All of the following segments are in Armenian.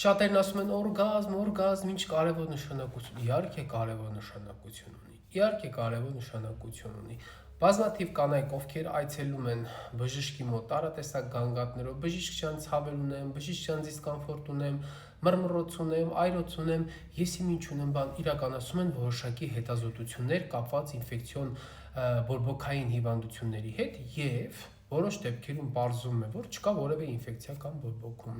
Շատերն ասում են օրգազմ, ինչ կարևոր նշանակություն։ Իհարկե կարևոր նշանակություն ունի։ Իհարկե կարևոր նշանակություն ունի։ Բազմաթիվ կանայք, ովքեր այցելում են բժշկի մոտ տարատեսակ գանգատներով, բժիշկ ջան ցավեր ունեմ, բժիշկ ջան դիսկոմֆորտ ունեմ, մռմռոց ունեմ, այրոց ունեմ, ես ինչ ունեմ, բան իրականացում են որոշակի հետազոտություններ կապված ինֆեկցիոն բորբոքային հիվանդությունների հետ եւ որոշ դեպքերում պարզվում է, որ չկա որևէ ինֆեկցիա կամ բորբոքում։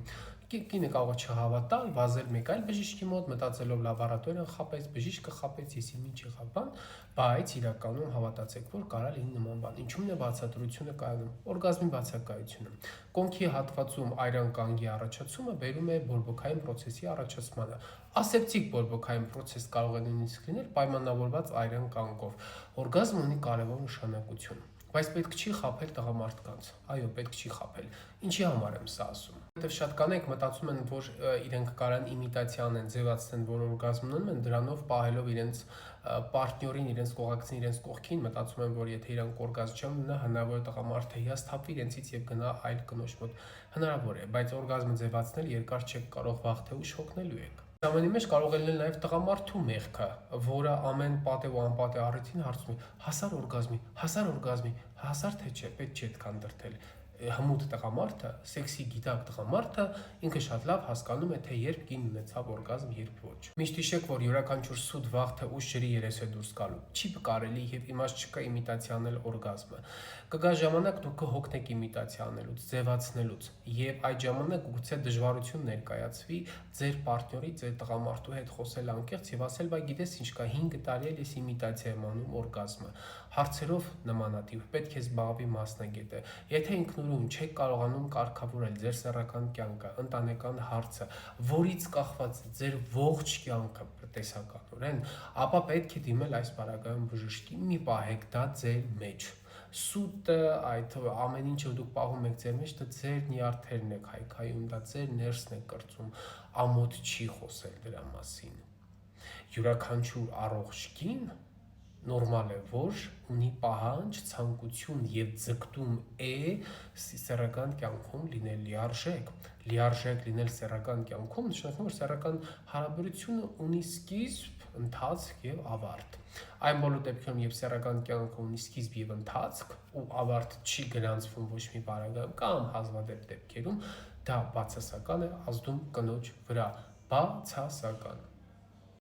Կինը կարող է չհավատալ, վազել մեկ այլ բժշկի մոտ, մտածելով լաբորատորիան խաբեց, բժիշկը խաբեց, եսի ինչ եղավ բան, բայց իրականում հավատացեք, որ կարա լինի նման բան։ Ինչու՞մն է բացատրությունը կայանում։ Օրգազմի բացակայությունը։ Կոնքի հատվածում այրան կանգի առաջացումը բերում է բորբոքային process-ի առաջացմանը։ Ասեպտիկ բորբոքային process կարող է նույնիսկ լինել պայմանավորված այրան կանգով։ Օրգազմը ունի կարևոր նշանակություն։ Բայց պետք չի խաբել տղամարդկանց։ Այո, պետք չի խաբել։ Ինչի համար եմ սա ասում։ Որտեվ շատ կանայք մտածում են, որ իրենք կարան իմիտացիա անեն, ձևացնեն, որ օրգազմ ունեն, դրանով պահելով իրենց պարտներին, իրենց կողակցին, իրենց կողքին, մտածում են, որ եթե իրանք օրգազմ չեն ունենա, հնարավոր է տղամարդը հիասթափվի իրենցից եւ գնա այլ կնոջ մոտ։ Հնարավոր է, բայց օրգազմը ձևացնել երկար չեք կարող, վաղ թե ուշ հոգնելու եք։ Ամենի մեջ կարող է լինել նաև տղամարդու մեղքը, որը ամեն պատեվ ու անպատեվ առիթին հարցնում է. հասար օրգազմի, հասար թե չէ, պետք չի այդքան դրթել։ Հմուտ տղամարդը, սեքսի գիտակ տղամարդը ինքը շատ լավ հասկանում է, թե երբ կին ունեցավ օրգազմ, երբ ոչ։ Միշտ հիշեք, որ յուրաքանչյուր սուտ վաղ թե ուշ ջրի երես է դուրս գալու։ Չի կարելի եւ իմաստ չկա իմիտացիա անել օրգազմը։ Կգա ժամանակ դուք կհոգնեք իմիտացիա անելուց, ձևացնելուց, եւ այդ ժամանակ գուցե դժվարություն ներկայացվի ձեր պարտների, ձեր տղամարդու հետ խոսել անկեղծ եւ ասել, բայ գիտես ինչ կա, 5 տարի էլ ես իմիտացիա եմ անում օրգազմը։ Հարցերով նմանատիպ պետք է զբաղվի մասնագետը։ Եթե ինքնուրույն չեք կարողանում կարգավորել ձեր սեռական կյանքը, ընտանեկան հարցը, որից կախված է ձեր ողջ կյանքը տեսականորեն, ապա պետք է դիմել այս պարագայում բժշկի, մի պահեք դա ձեր մեջ։ Սուտը, այդ ամեն ինչը դուք պահում եք ձեր մեջ, դա ձեր նյարդերն եք հայքայում, դա ձեր ներսն է կրծում, ամոթ չի խոսել դրա մասին։ Յուրաքանչյուր առողջ կին նորմալ է, որ ունի պահանջ, ցանկություն եւ ձգտում է սեռական կյանքում լինել լիարժեք լինել սեռական կյանքում, նշանակում որ սեռական հարաբերությունը ունի սկիզբ, ընթացք եւ ավարտ։ Այն բոլոր դեպքերում, երբ սեռական կյանքը ունի սկիզբ եւ ընթացք ու ավարտ չի գրանցվում ոչ մի բaragայում կամ հազվադեպ դեպքերում, դա բացասական է ազդում կնոջ վրա, բացասական։